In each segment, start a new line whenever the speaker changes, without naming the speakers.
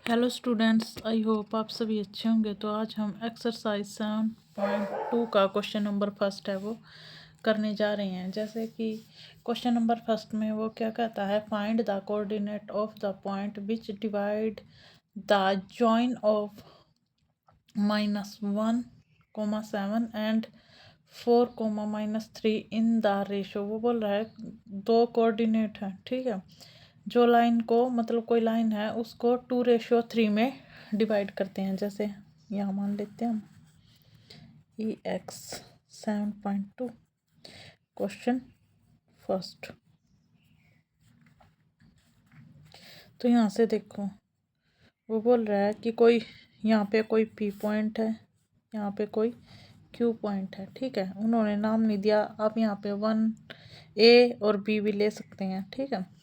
Hello students, I hope आप सभी अच्छे होंगे। तो आज हम एक्सरसाइज 7.2 का क्वेश्चन नंबर फर्स्ट है वो करने जा रहे हैं। जैसे कि क्वेश्चन नंबर फर्स्ट में वो क्या कहता है, find the coordinate of the point which divide the join of -1, 7 and 4, -3 in the ratio. वो बोल रहा है दो कोऑर्डिनेट है, ठीक है। जो लाइन को मतलब कोई लाइन है उसको 2:3 में डिवाइड करते हैं। जैसे यहाँ मान लेते हैं हम EX 7.2 क्वेश्चन फर्स्ट। तो यहाँ से देखो वो बोल रहा है कि कोई यहाँ पे कोई P पॉइंट है, यहाँ पे कोई Q पॉइंट है, ठीक है। उन्होंने नाम नहीं दिया, आप यहाँ पे 1A और B भी ले सकते हैं, ठीक है।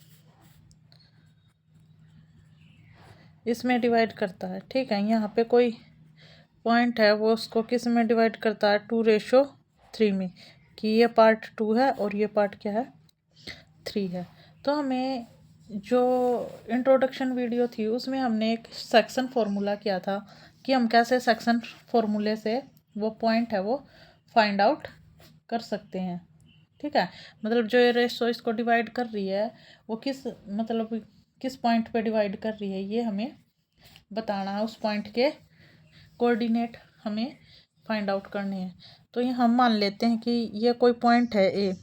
इसमें डिवाइड करता है, ठीक है। यहाँ पे कोई पॉइंट है वो उसको किस में डिवाइड करता है, 2:3 में, कि ये पार्ट 2 है और ये पार्ट क्या है, 3 है। तो हमें जो इंट्रोडक्शन वीडियो थी उसमें हमने एक सेक्शन फॉर्मूला किया था कि हम कैसे सेक्शन फॉर्मूले से वो पॉइंट है वो फाइंड आउट कर सकते हैं, ठीक है। मतलब जो ये रेशो इसको डिवाइड कर रही है वो किस पॉइंट पे डिवाइड कर रही है ये हमें बताना है। उस पॉइंट के कोऑर्डिनेट हमें फाइंड आउट करने हैं। तो ये हम मान लेते हैं कि ये कोई पॉइंट है ए,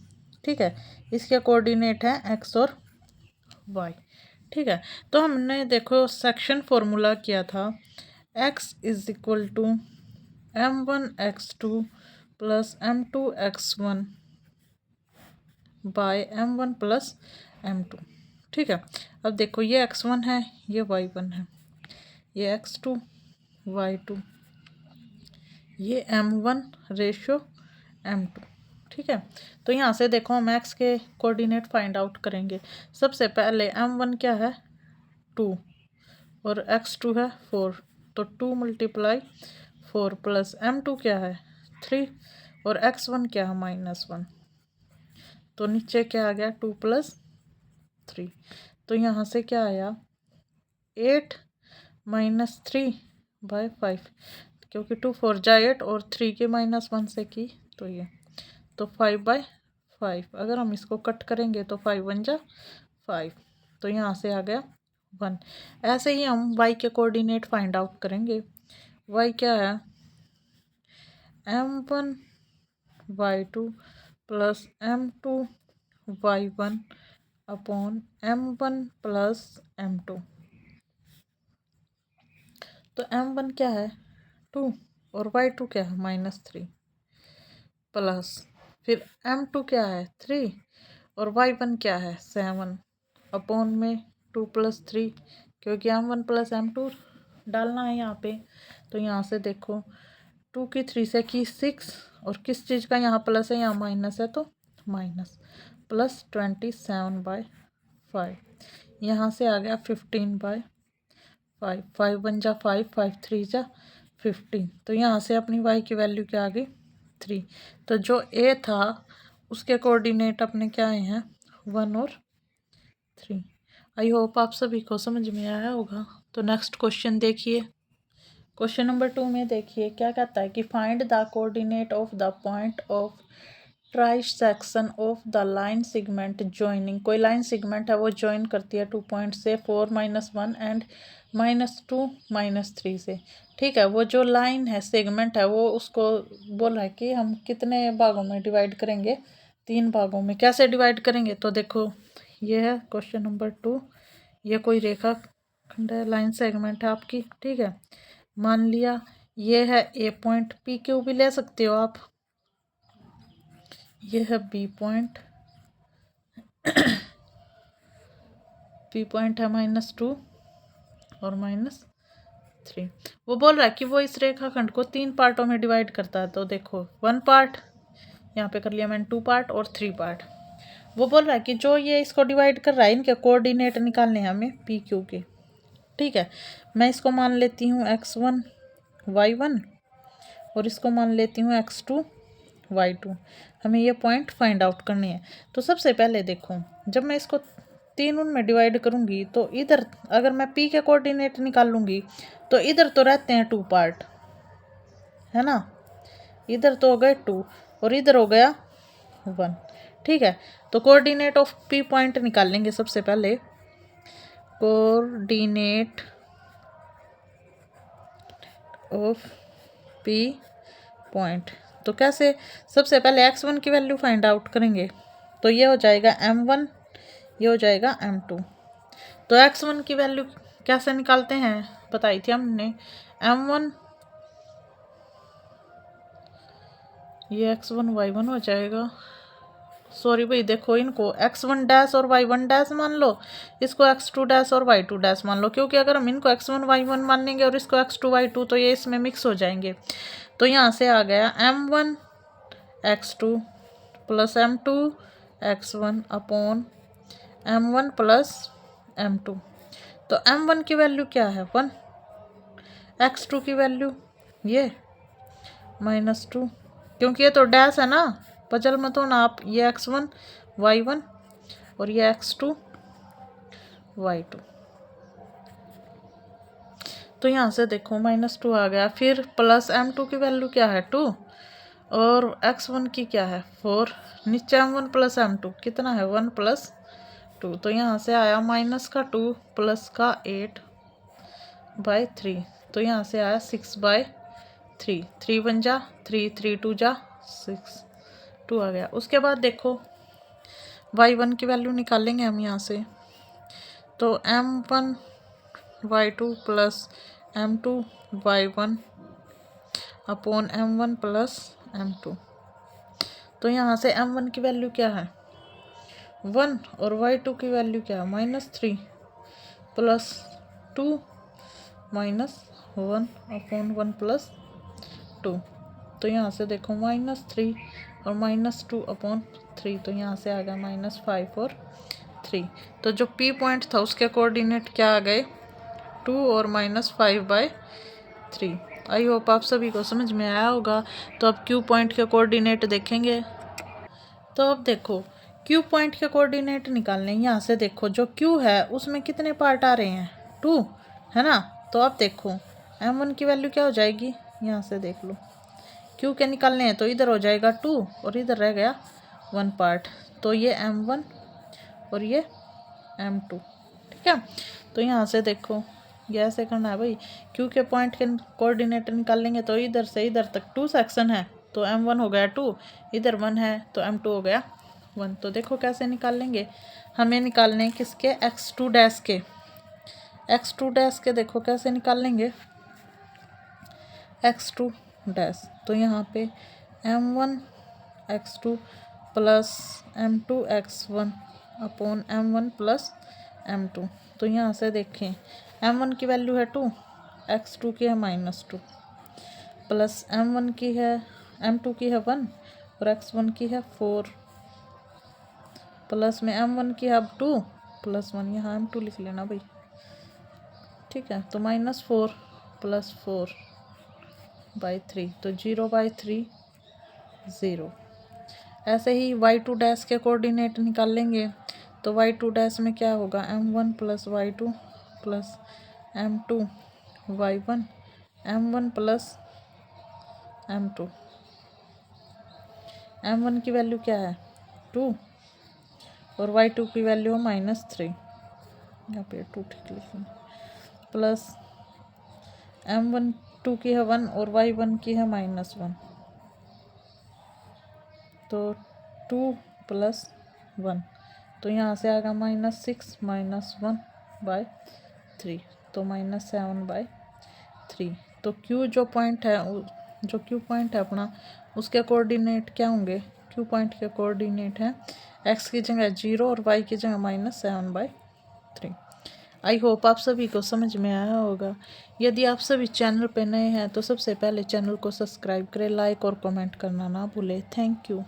ठीक है। इसके कोऑर्डिनेट है एक्स और वाई, ठीक है। तो हमने देखो सेक्शन फॉर्मूला किया था, x is equal to m1x2 plus m2x1 by m1 plus m2, ठीक है। अब देखो ये x1 है, ये y1 है, ये x2 y2, ये m1 रेशो m2, ठीक है। तो यहाँ से देखो हम x के कोऑर्डिनेट फाइंड आउट करेंगे। सबसे पहले m1 क्या है 2 और x2 है 4, तो 2 × 4 प्लस m2 क्या है 3 और x1 क्या है -1, तो नीचे क्या आ गया 2 + 3। तो यहाँ से क्या आया 8 - 3/5, क्योंकि 2 4 जा 8 और 3 के -1 से की तो ये, तो 5/5। अगर हम इसको कट करेंगे तो 5 1 जा 5, तो यहाँ से आ गया 1। ऐसे ही हम y के कोऑर्डिनेट फाइंड आउट करेंगे। y क्या है m1 y2 plus m2 y1 upon m1 plus m2। तो m1 क्या है 2 और y2 क्या है -3 प्लस फिर m2 क्या है 3 और y1 क्या है 7 अपॉन में 2 + 3, क्योंकि m1 प्लस m2 डालना है यहाँ पे। तो यहाँ से देखो 2 की 3 से की 6 और किस चीज़ का यहाँ प्लस है यहाँ माइनस है, तो माइनस प्लस 27/5। यहाँ से आ गया 15/5, 5 1 जा 5, 5 3 जा 15। तो यहाँ से अपनी y की वैल्यू क्या आ गई 3। तो जो a था उसके कोऑर्डिनेट अपने क्या आए हैं 1 और 3। आई होप आप सभी को समझ में आया होगा। तो नेक्स्ट क्वेश्चन देखिए। क्वेश्चन नंबर 2 में देखिए क्या कहता है कि find the coordinate of the point of try section of the line segment joining. कोई लाइन सेगमेंट है वो जॉइन करती है 2 पॉइंट से 4 - 1 एंड -2 -3 से, ठीक है। वो जो लाइन है सेगमेंट है वो उसको बोल रहा है कि हम कितने भागों में डिवाइड करेंगे, 3 भागों में। कैसे डिवाइड करेंगे, तो देखो ये है क्वेश्चन नंबर 2। ये कोई रेखा खंड है, लाइन सेगमेंट है आपकी, ठीक है। मान लिया ये है ए पॉइंट, पी क्यू भी ले सकते हो आप, ये है बी पॉइंट, बी पॉइंट है -2 और -3। वो बोल रहा है कि वो इस रेखाखंड को 3 पार्टों में डिवाइड करता है। तो देखो 1 पार्ट, यहाँ पे कर लिया मैंने 2 पार्ट और 3 पार्ट। वो बोल रहा है कि जो ये इसको डिवाइड कर रहा है इनके कोऑर्डिनेट निकालने हैं हमें पी क्यू के, ठीक है। मैं इसको मान लेती हूँ x1 y1 और इसको मान लेती हूँ x2 y2। हमें ये पॉइंट फाइंड आउट करनी है। तो सबसे पहले देखो जब मैं इसको 3 उनमें डिवाइड करूँगी तो इधर अगर मैं p के कोऑर्डिनेट निकाल लूँगी तो इधर तो रहते हैं 2 पार्ट, है ना। इधर तो हो गए 2 और इधर हो गया 1, ठीक है। तो कोऑर्डिनेट ऑफ p पॉइंट निकाल लेंगे सबसे पहले। कोऑर्डिनेट ऑफ p पॉइंट तो कैसे, सबसे पहले x1 की वैल्यू फाइंड आउट करेंगे। तो ये हो जाएगा m1, ये हो जाएगा m2। तो x1 की वैल्यू कैसे निकालते हैं बताई थी हमने। m1 ये x1 y1 हो जाएगा। सॉरी भाई, देखो इनको x1 डैश और y1 डैश मान लो, इसको x2 डैश और y2 डैश मान लो, क्योंकि अगर हम इनको x1 y1 मान लेंगे और इसको x2 y2 तो ये इसमें मिक्स हो जाएंगे। तो यहाँ से आ गया m1 x2 plus m2 x1 upon m1 plus m2। तो m1 की वैल्यू क्या है 1, x2 की वैल्यू ये -2, क्योंकि ये तो डैश है ना, पजल मत हो ना आप। ये x1 y1 और ये x2 y2। तो यहाँ से देखो -2 आ गया। फिर प्लस m2 की वैल्यू क्या है 2 और x1 की क्या है 4, नीचे m1 प्लस m2 कितना है 1 प्लस 2। तो यहाँ से आया -2 प्लस का 8/3। तो यहाँ से आया 6/3, 3 1 जा 3, 3 2 जा 6, 2 आ गया। उसके बाद देखो y1 की वैल्यू निकालेंगे हम यहाँ से। तो m1 y2 plus m2 y1 upon m1 plus m2। तो यहाँ से m1 की वैल्यू क्या है 1 और y2 की वैल्यू क्या है -3 प्लस 2 -1 अपॉन 1 प्लस 2। तो यहाँ से देखो -3 और -2 अपॉन 3, तो यहाँ से आ गया -5 और 3। तो जो p पॉइंट था उसके कोऑर्डिनेट क्या आ गए 2 और -5/3। आई होप आप सभी को समझ में आया होगा। तो अब q पॉइंट के कोऑर्डिनेट देखेंगे। तो अब देखो q पॉइंट के कोऑर्डिनेट निकालने, यहाँ से देखो जो q है उसमें कितने पार्ट आ रहे हैं 2, है ना। तो अब देखो m1 की वैल्यू क्या हो जाएगी, यहाँ से देख लो q के निकालने हैं तो इधर हो जाएगा 2 और इधर रह गया 1 पार्ट। तो ये m1 और ये m2, ठीक है। तो यहाँ से देखो ये ऐसे करना है भाई, q के पॉइंट के कोऑर्डिनेट निकाल लेंगे तो इधर से इधर तक 2 सेक्शन है, तो m1 हो गया 2, इधर 1 है तो m2 हो गया 1। तो देखो कैसे निकाल लेंगे, हमें निकालने किसके x2 डैश के, x2 डैश के देखो कैसे निकाल लेंगे x2 डैश। तो यहाँ पे m1 x2 plus m2 x1 upon m1 plus m2। तो यहाँ से देखें m1 की वैल्यू है 2, x2 की है -2 प्लस m1 की है m2 की है 1 और x1 की है 4 प्लस में m1 की है अब 2 प्लस 1, यहाँ m2 लिख लेना भाई, ठीक है। तो -4 प्लस 4/3, तो 0/3 0। ऐसे ही y2 डैश के कोऑर्डिनेट निकाल लेंगे। तो y2 डैश में क्या होगा m1 plus y2 plus m2 y1 m1 plus m2। m1 की वैल्यू क्या है 2 और y2 की वैल्यू है -3, यहाँ पे 2 ठीक लिखेंगे, प्लस m1 2 की है 1 और y1 की है -1। तो 2 प्लस 1, तो यहाँ से आएगा -6 -1/3, तो -7/3। तो q जो पॉइंट है, जो q पॉइंट है अपना, उसके कोऑर्डिनेट क्या होंगे, q पॉइंट के कोऑर्डिनेट है x की जगह 0 और y की जगह -7/3। आई होप आप सभी को समझ में आया होगा। यदि आप सभी चैनल पे नए हैं तो सबसे पहले चैनल को सब्सक्राइब करें, लाइक और कमेंट करना ना भूलें। Thank you.